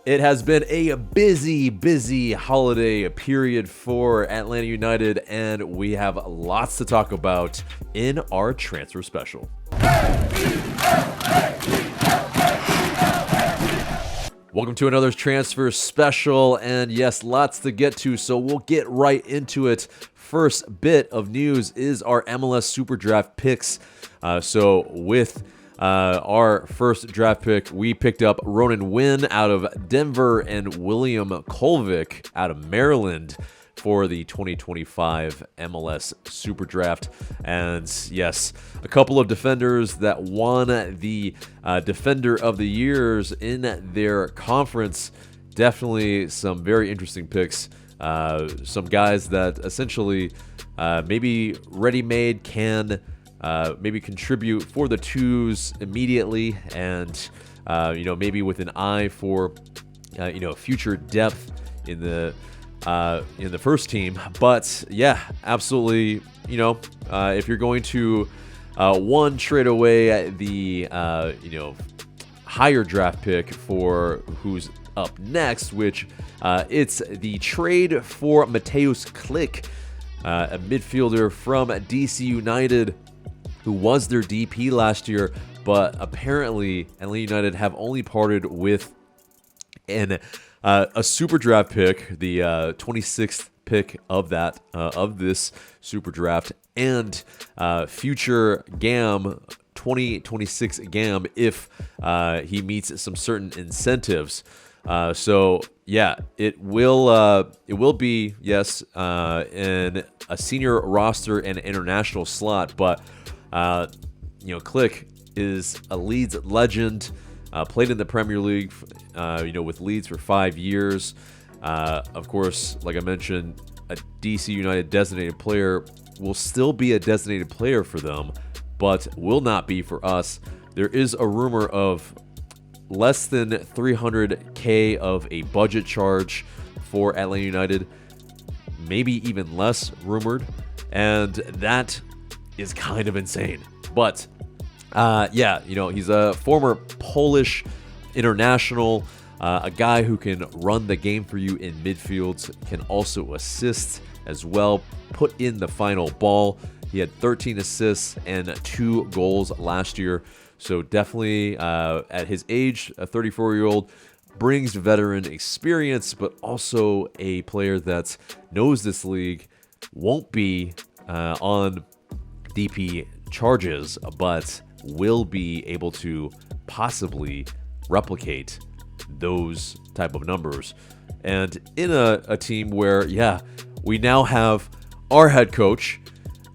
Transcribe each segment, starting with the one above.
It has been a busy holiday period for Atlanta United, and we have lots to talk about in our transfer special. Welcome to another transfer special, and yes, lots to get to, so we'll get right into it. First bit of news is our MLS SuperDraft picks. So with our first draft pick, we picked up Ronan Wynn out of Denver and William Kolvik out of Maryland for the 2025 MLS SuperDraft. And yes, a couple of defenders that won the Defender of the Years in their conference. Definitely some very interesting picks. Some guys that essentially maybe ready-made can maybe contribute for the twos immediately, and maybe with an eye for future depth in the first team. But yeah, absolutely. If you're going to trade away the higher draft pick for who's up next, which it's the trade for Mateusz Klich, a midfielder from DC United, who was their DP last year, but apparently Atlanta United have only parted with a super draft pick, the 26th pick of this super draft, and future GAM 2026 GAM if he meets some certain incentives. So yeah, it will be, yes, in a senior roster and international slot, but Klich is a Leeds legend, played in the Premier League, with Leeds for 5 years. Of course, like I mentioned, a DC United designated player will still be a designated player for them, but will not be for us. There is a rumor of less than $300K of a budget charge for Atlanta United, maybe even less rumored, and that is kind of insane. But he's a former Polish international, a guy who can run the game for you in midfields, can also assist as well, put in the final ball. He had 13 assists and 2 goals last year. So definitely at his age, a 34-year-old, brings veteran experience, but also a player that knows this league, won't be on DP charges, but will be able to possibly replicate those type of numbers. And in a team where, we now have our head coach.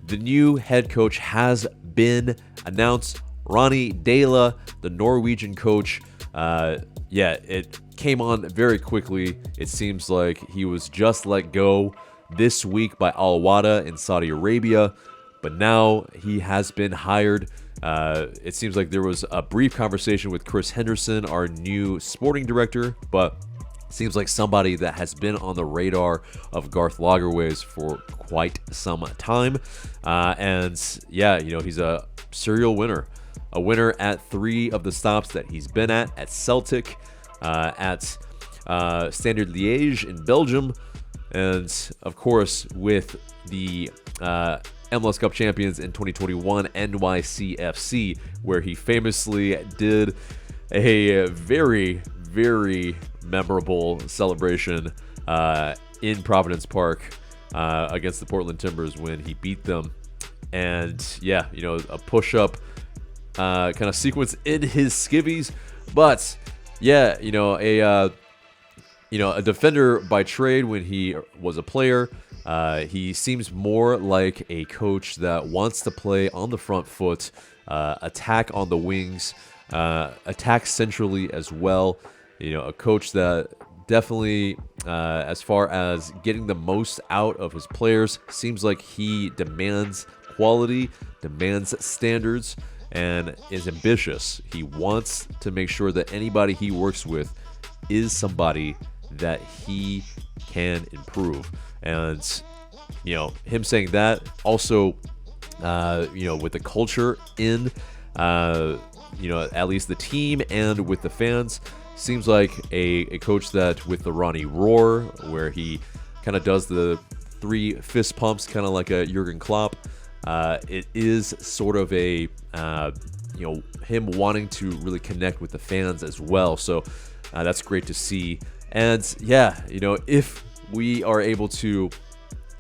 The new head coach has been announced. Ronny Deila, the Norwegian coach. It came on very quickly. It seems like he was just let go this week by Atl Utd in Saudi Arabia, but now he has been hired. It seems like there was a brief conversation with Chris Henderson, our new sporting director, but it seems like somebody that has been on the radar of Garth Lagerwey's for quite some time. He's a serial winner. A winner at 3 of the stops that he's been at Celtic, at Standard Liège in Belgium, and of course with the MLS Cup champions in 2021 NYCFC, where he famously did a very, very memorable celebration in Providence Park against the Portland Timbers when he beat them. And a push-up kind of sequence in his skivvies. But a defender by trade when he was a player. He seems more like a coach that wants to play on the front foot, attack on the wings, attack centrally as well. A coach that definitely, as far as getting the most out of his players, seems like he demands quality, demands standards, and is ambitious. He wants to make sure that anybody he works with is somebody that he can improve. And, him saying that also, with the culture in, at least the team and with the fans, seems like a coach that with the Ronny roar, where he kind of does the 3 fist pumps, kind of like a Jurgen Klopp. It is sort of a him wanting to really connect with the fans as well. So that's great to see. And yeah, if we are able to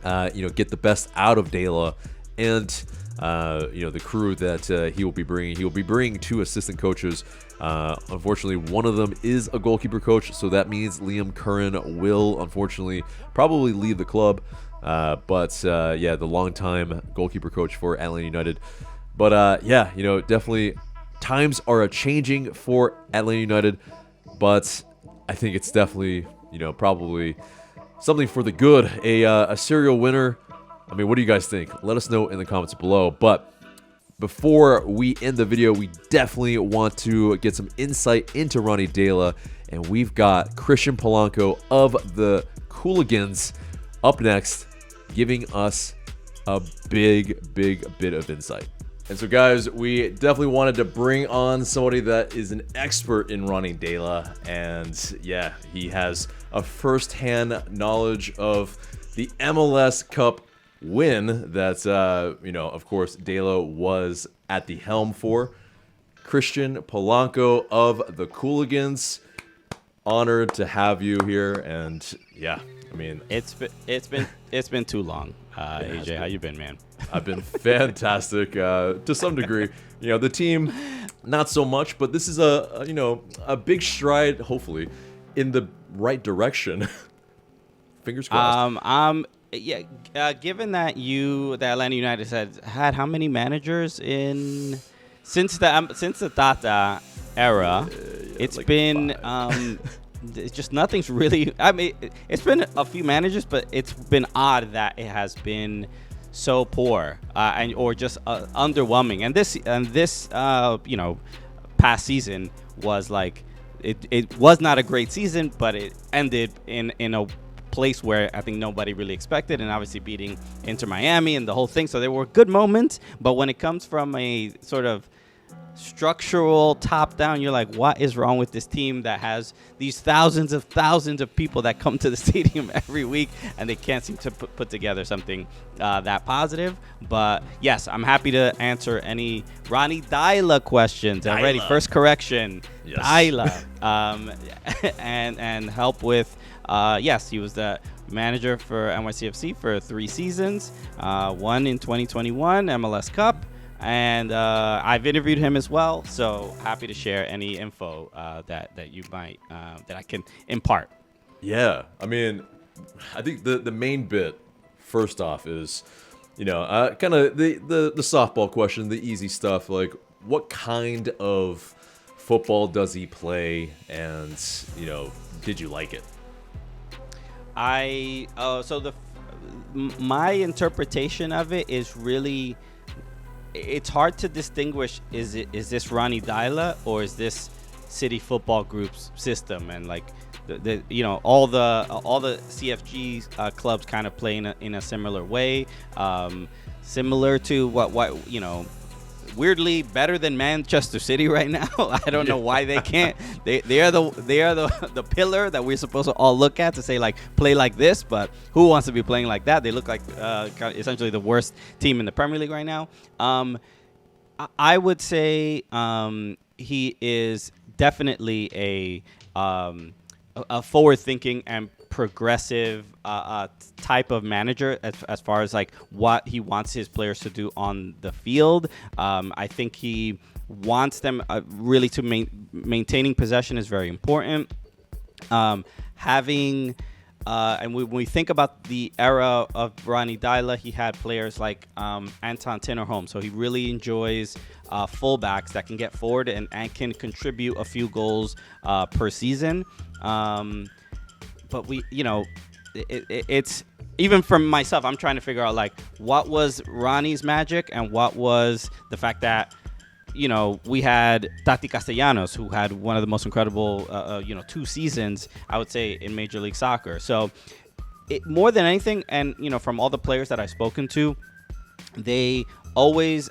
get the best out of Deila and the crew that he will be bringing 2 assistant coaches. Unfortunately, one of them is a goalkeeper coach, so that means Liam Curran will unfortunately probably leave the club. But the longtime goalkeeper coach for Atl United. But definitely times are changing for Atl United, but I think it's definitely probably something for the good. A serial winner. I mean, what do you guys think? Let us know in the comments below. But before we end the video, we definitely want to get some insight into Ronny Deila, and we've got Christian Polanco of the Cooligans up next, giving us a big bit of insight. And so, guys, we definitely wanted to bring on somebody that is an expert in Ronny Deila, and yeah, he has a first-hand knowledge of the MLS Cup win that, of course, Deila was at the helm for. Christian Polanco of the Cooligans, honored to have you here, and yeah, I mean, it's been too long. AJ, how you been, man? I've been fantastic to some degree. The team, not so much, but this is a big stride, hopefully, in the right direction. Fingers crossed. Given that the Atlanta United had how many managers since the Tata era? It's like been it's just nothing's really. I mean, it's been a few managers, but it's been odd that it has been so poor or just underwhelming. And this past season was like it was not a great season, but it ended in a place where I think nobody really expected, and obviously beating Inter Miami and the whole thing. So there were good moments, but when it comes from a sort of structural top down, you're like, what is wrong with this team that has these thousands of people that come to the stadium every week, and they can't seem to put together something that positive. But yes, I'm happy to answer any Ronny Deila questions. Already, first correction, yes. Deila, and help with. Yes, he was the manager for NYCFC for 3 seasons, one in 2021 MLS Cup. And I've interviewed him as well, so happy to share any info that you might that I can impart. Yeah, I mean, I think the main bit first off is, kind of the softball question, the easy stuff, like what kind of football does he play, and did you like it? My interpretation of it is really. It's hard to distinguish. Is this Ronny Deila or is this City Football Group's system? And like all the CFG clubs kind of play in a similar way, similar to what weirdly better than Manchester City right now. I don't know why they can't. They are the pillar that we're supposed to all look at to say like play like this, but who wants to be playing like that? They look like essentially the worst team in the Premier League right now. I would say he is definitely a forward-thinking and progressive type of manager as far as like what he wants his players to do on the field. I think he wants them really to maintaining possession is very important. When we think about the era of Ronny Deila, he had players like Anton Tinnerholm, so he really enjoys fullbacks that can get forward and can contribute a few goals per season. But it's even from myself, I'm trying to figure out like what was Ronnie's magic and what was the fact that we had Tati Castellanos, who had one of the most incredible 2 seasons, I would say, in Major League Soccer. So more than anything, and from all the players that I've spoken to, they always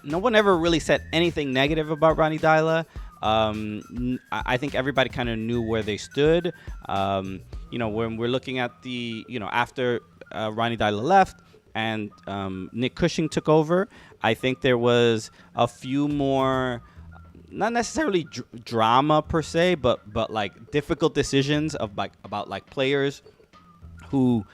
no one ever really said anything negative about Ronny Deila. I think everybody kind of knew where they stood. When we're looking at after Ronny Deila left and Nick Cushing took over, I think there was a few more, not necessarily drama per se, but like difficult decisions about players who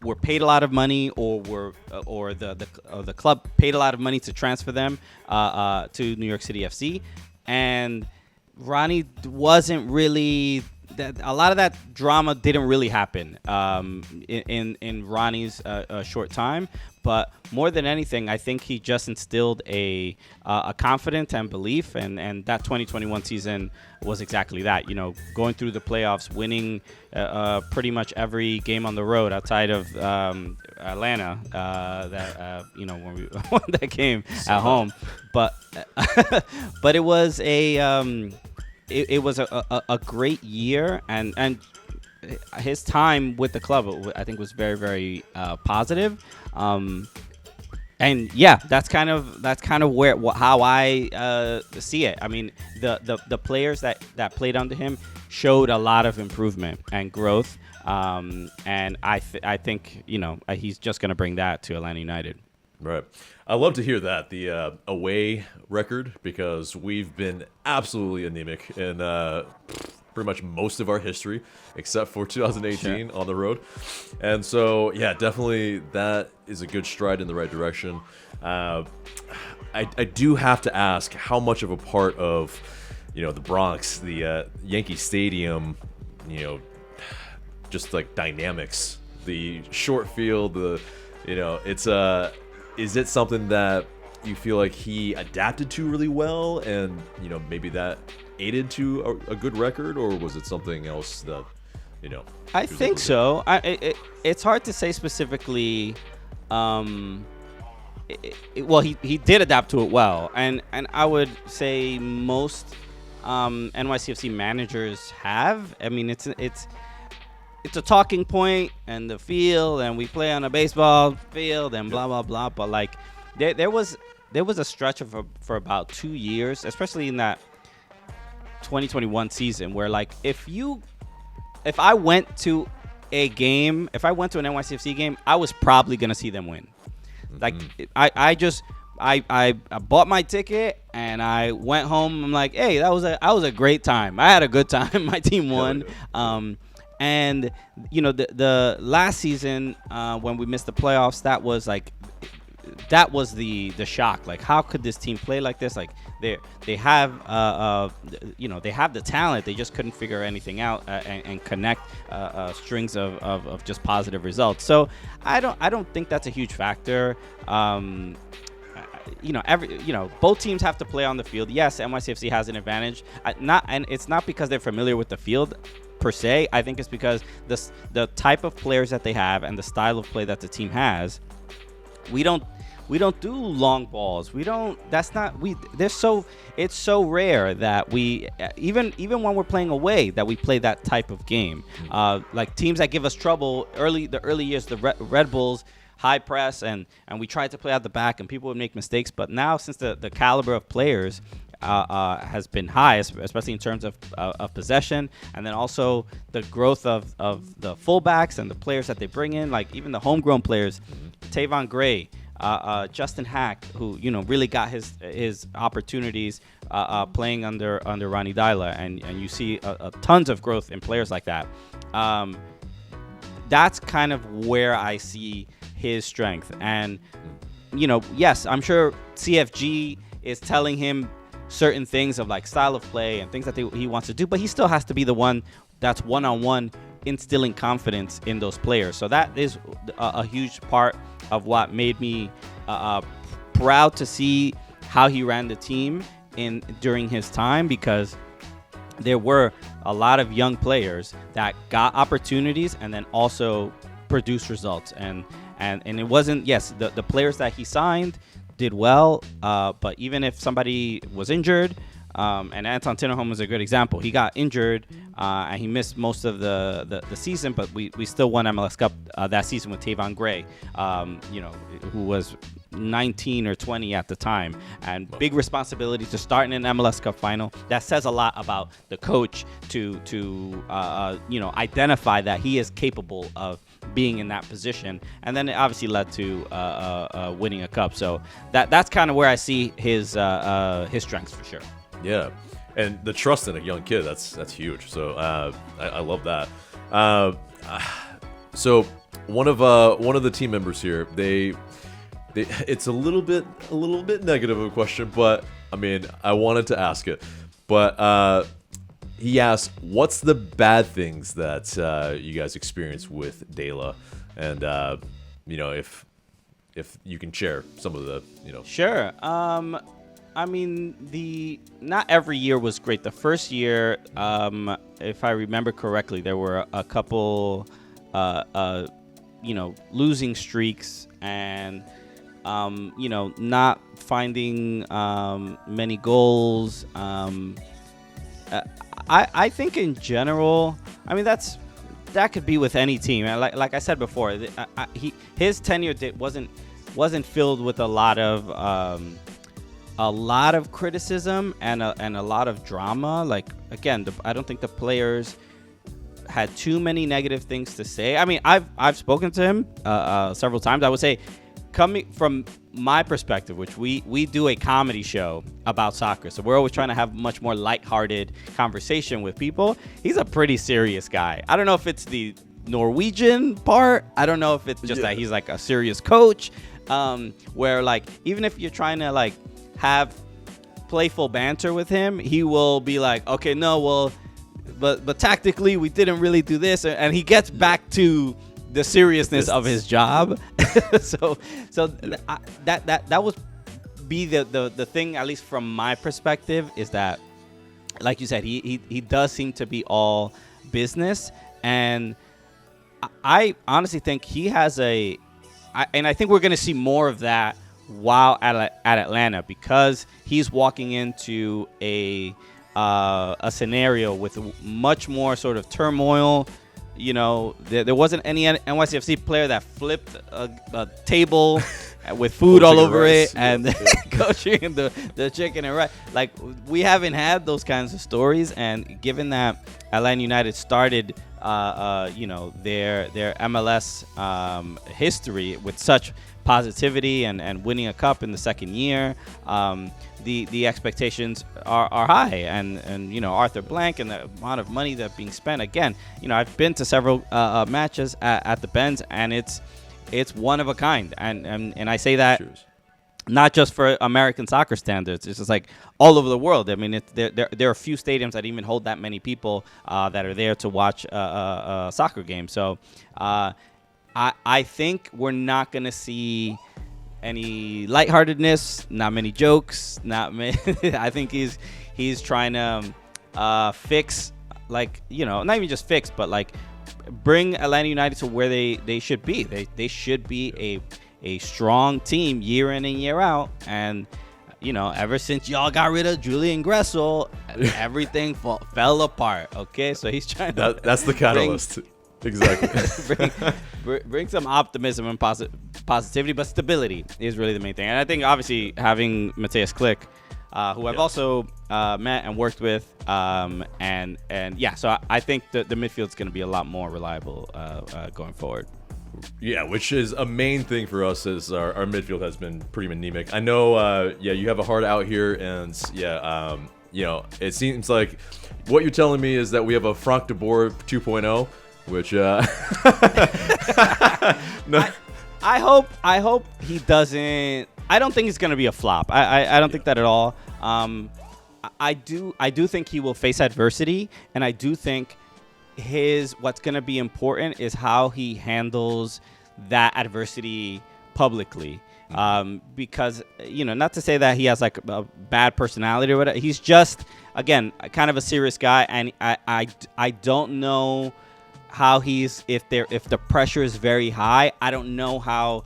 were paid a lot of money or the club paid a lot of money to transfer them to New York City FC, and Ronny wasn't really. A lot of that drama didn't really happen in Ronny's short time, but more than anything, I think he just instilled a confidence and belief, and that 2021 season was exactly that. Going through the playoffs, winning pretty much every game on the road outside of Atlanta. When we won that game at home, but but it was It was a great year, and his time with the club, I think, was very, very positive. And yeah, that's kind of how I see it. I mean, the players that played under him showed a lot of improvement and growth, and I think he's just going to bring that to Atlanta United. Right. I love to hear that, the away record, because we've been absolutely anemic in pretty much most of our history, except for 2018 on the road. And so, yeah, definitely that is a good stride in the right direction. I do have to ask, how much of a part of, the Bronx, the Yankee Stadium, just like dynamics, the short field, is it something that you feel like he adapted to really well, and maybe that aided to a good record, or was it something else that I think so. It's hard to say specifically. He did adapt to it well, and I would say most NYCFC managers have. I mean, it's a talking point and the field, and we play on a baseball field and blah blah blah. But like, there was a stretch for about 2 years, especially in that 2021 season, where like if I went to an NYCFC game, I was probably gonna see them win. Like I bought my ticket and I went home. I'm like, hey, that was a great time. I had a good time. My team won. And the last season when we missed the playoffs, that was the shock. Like, how could this team play like this? Like they have they have the talent. They just couldn't figure anything out and connect strings of just positive results. So I don't think that's a huge factor. Both teams have to play on the field. Yes, NYCFC has an advantage. And it's not because they're familiar with the field per se. I think it's because the type of players that they have and the style of play that the team has. We don't do long balls. It's so rare that we even when we're playing away that we play that type of game. Like teams that give us trouble the early years, the Red Bulls, high press, and we tried to play out the back, and people would make mistakes. But now, since the caliber of players has been high, especially in terms of possession, and then also the growth of the fullbacks and the players that they bring in, like even the homegrown players, Tavon Gray, Justin Hack, who really got his opportunities playing under Ronny Deila, and you see tons of growth in players like that. That's kind of where I see his strength. And yes, I'm sure CFG is telling him certain things of like style of play and things that he wants to do, but he still has to be the one that's one-on-one instilling confidence in those players. So that is a huge part of what made me proud to see how he ran the team during his time, because there were a lot of young players that got opportunities and then also produced results. And it wasn't, yes, the players that he signed did well, but even if somebody was injured, and Anton Tinnerholm was a good example. He got injured and he missed most of the season, but we still won MLS Cup that season with Tavon Gray, who was 19 or 20 at the time, and big responsibility to start in an MLS Cup final. That says a lot about the coach to identify that he is capable of being in that position, and then it obviously led to winning a cup. So that's kind of where I see his strengths for sure. Yeah, and the trust in a young kid, that's huge. So I love that. So one of the team members here, it's a little bit negative of a question, but I mean, I wanted to ask it. But he asked, what's the bad things that you guys experience with Deila? And if you can share some of the, Sure. I mean, not every year was great. The first year, if I remember correctly, there were a couple losing streaks and not finding many goals. I think in general, I mean, that could be with any team. Like I said before, his tenure wasn't filled with a lot of criticism and a lot of drama. Like, again, I don't think the players had too many negative things to say. I mean, I've spoken to him several times. I would say, coming from my perspective, which we do a comedy show about soccer, so we're always trying to have much more lighthearted conversation with people. He's a pretty serious guy. I don't know if it's the Norwegian part. I don't know if it's just that he's like a serious coach, where like even if you're trying to like have playful banter with him, he will be like, okay, no, well, but tactically we didn't really do this, and he gets back to the seriousness of his job. so that would be the thing, at least from my perspective, is that, like you said, he does seem to be all business, and I honestly think he has and I think we're going to see more of that while at Atlanta, because he's walking into a scenario with much more sort of turmoil. There wasn't any NYCFC player that flipped a table with food all over it and coaching the chicken and rice. Like, we haven't had those kinds of stories, and given that Atlanta United started their MLS history with such positivity and winning a cup in the second year, the expectations are high, and Arthur Blank and the amount of money that's being spent. Again, I've been to several matches at the Benz, and it's one of a kind, and I say that not just for American soccer standards. It's just like all over the world. I mean, there are a few stadiums that even hold that many people that are there to watch a soccer game. So I think we're not going to see any lightheartedness, not many jokes, not many. I think he's trying to fix, like, not even just fix, but like bring Atlanta United to where they should be. They should be a strong team year in and year out. And ever since y'all got rid of Julian Gressel, everything fell apart. Okay, so he's trying to. That's the catalyst. Exactly. bring some optimism and positivity, but stability is really the main thing. And I think obviously having Mateusz Klich, who I've also met and worked with, and so I think the midfield's going to be a lot more reliable going forward. Yeah, which is a main thing for us, is our midfield has been pretty anemic. I know, you have a hard out here, and it seems like what you're telling me is that we have a Frank de Boer 2.0. Which no. I hope he doesn't. I don't think it's gonna be a flop. I don't think that at all. I do think he will face adversity, and I do think what's gonna be important is how he handles that adversity publicly. Because not to say that he has like a bad personality or whatever. He's just, again, kind of a serious guy, and I don't know how if the pressure is very high. I don't know how.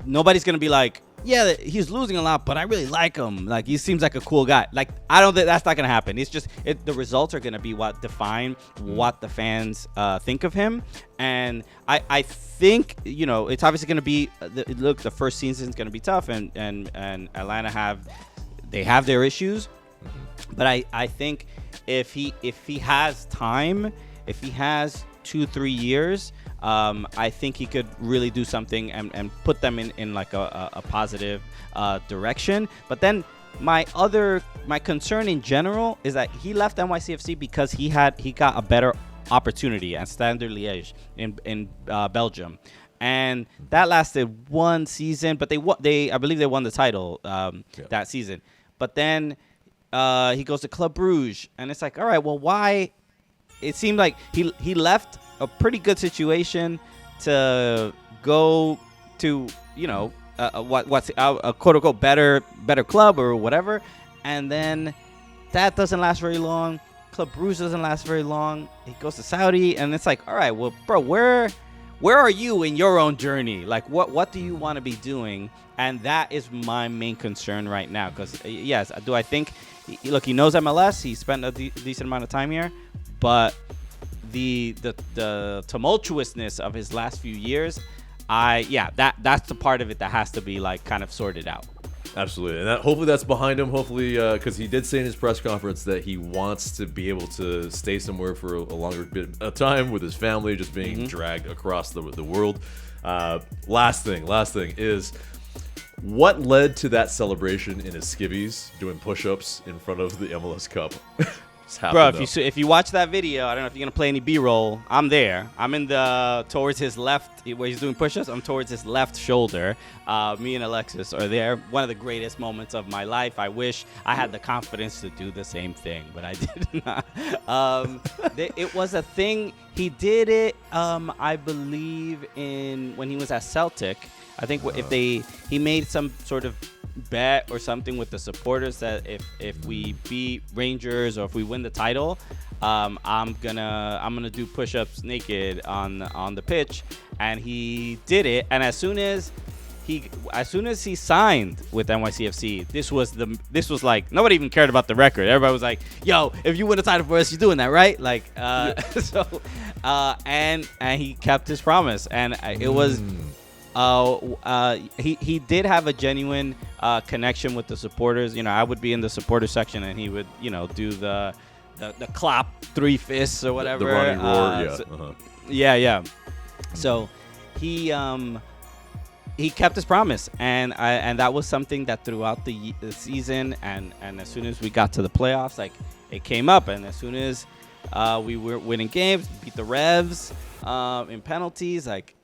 Nobody's gonna be like, yeah, he's losing a lot, but I really like him. Like, he seems like a cool guy. Like, I don't think that's not gonna happen. It's just the results are gonna be what define what the fans think of him. And I think, you know, it's obviously gonna be the first season is gonna be tough, and Atlanta have their issues, but I think if he has time, if he has 2-3 years, I think he could really do something and put them in like a positive direction. But then my concern in general is that he left NYCFC because he got a better opportunity at Standard Liège in Belgium, and that lasted one season. But I believe they won the title that season. But then he goes to Club Brugge, and it's like, all right, well, why? It seemed like he left a pretty good situation to go to, you know, what's a quote unquote better club or whatever, and then that doesn't last very long. Club Brugge doesn't last very long. He goes to Saudi, and it's like, all right, well, bro, where are you in your own journey? Like, what do you want to be doing? And that is my main concern right now. Because yes, do I think he knows MLS? He spent a decent amount of time here, but the tumultuousness of his last few years, that's the part of it that has to be like kind of sorted out. Absolutely, and hopefully that's behind him. Hopefully, because he did say in his press conference that he wants to be able to stay somewhere for a longer bit of time with his family, just being dragged across the world. Last thing is, what led to that celebration in his skivvies doing push-ups in front of the MLS Cup? Bro, if you watch that video, I don't know if you're gonna play any B-roll. I'm there. I'm in towards his left where he's doing push-ups. I'm towards his left shoulder. Me and Alexis are there. One of the greatest moments of my life. I wish I had the confidence to do the same thing, but I did not. It was a thing. He did it. I believe when he was at Celtic. I think he made some sort of bet or something with the supporters that if we beat Rangers or if we win the title, I'm gonna do push-ups naked on the pitch, and he did it. And as soon as he signed with NYCFC, this was like nobody even cared about the record. Everybody was like, "Yo, if you win the title for us, you're doing that, right?" Like, and he kept his promise, and it was. He did have a genuine connection with the supporters. You know, I would be in the supporter section, and he would, you know, do the clap 3 fists or whatever. The Ronny roar, yeah. So he kept his promise, and that was something that throughout the season, and as soon as we got to the playoffs, like it came up, and as soon as we were winning games, beat the Revs in penalties, like.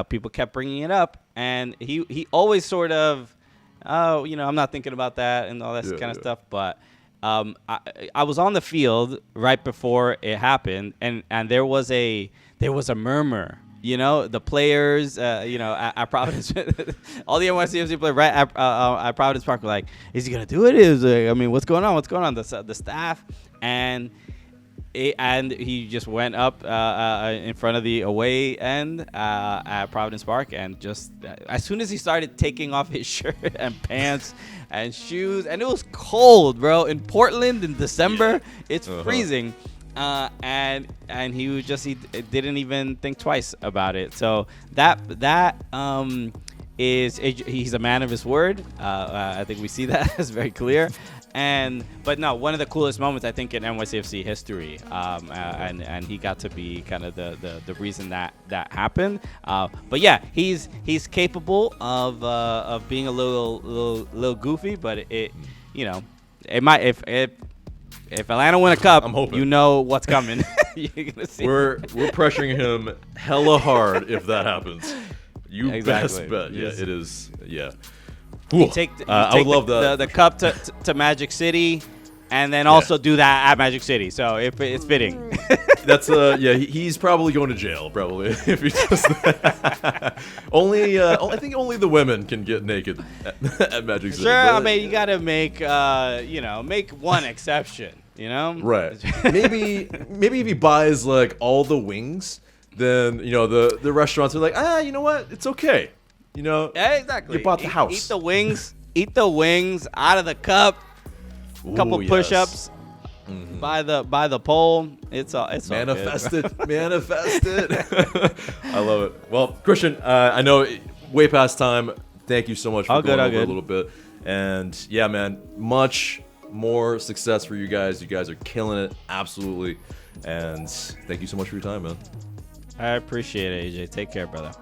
People kept bringing it up, and he always sort of, you know, I'm not thinking about that and all that kind of stuff. But I was on the field right before it happened, and there was a murmur. You know, the players, you know, at Providence, all the NYCFC players right at Providence Park were like, "Is he gonna do it? I mean, what's going on? What's going on?" The staff and he just went up in front of the away end at Providence Park, and just as soon as he started taking off his shirt and pants and shoes, and it was cold, bro, in Portland in December, it's freezing, and he didn't even think twice about it. So he's a man of his word. I think we see that as very clear. But no, one of the coolest moments I think in NYCFC history, and he got to be kind of the reason that happened. But yeah, he's capable of being a little goofy, but it might if Atlanta win a cup, I'm hoping. You know what's coming. You're gonna see. We're pressuring him hella hard if that happens. You exactly. best bet. Yeah, it is. Yeah. You take I would love the cup to Magic City, and then also do that at Magic City. So it's fitting. That's he's probably going to jail probably if he does that. I think only the women can get naked at Magic City. Sure, I mean you got to make make one exception. You know, right? Maybe if he buys like all the wings, then the restaurants are like, you know what, it's okay. You know, Yeah, exactly. You bought the house. Eat the wings. Eat the wings out of the cup. Couple Ooh, push-ups. yes. By the pole. It's all Manifest good. it. Manifest it. I love it. Well, Christian, I know way past time. Thank you so much for going over a little bit. And yeah, man, much more success for you guys. You guys are killing it. Absolutely. And thank you so much for your time, man. I appreciate it, AJ. Take care, brother.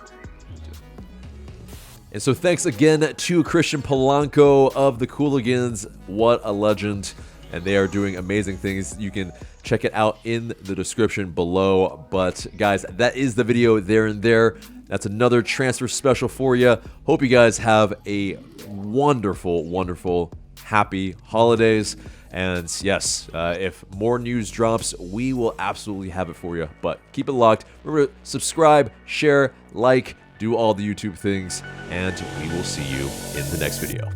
And so thanks again to Christian Polanco of the Cooligans. What a legend. And they are doing amazing things. You can check it out in the description below. But guys, that is the video there and there. That's another transfer special for you. Hope you guys have a wonderful, wonderful, happy holidays. And yes, if more news drops, we will absolutely have it for you. But keep it locked. Remember, subscribe, share, like, do all the YouTube things, and we will see you in the next video.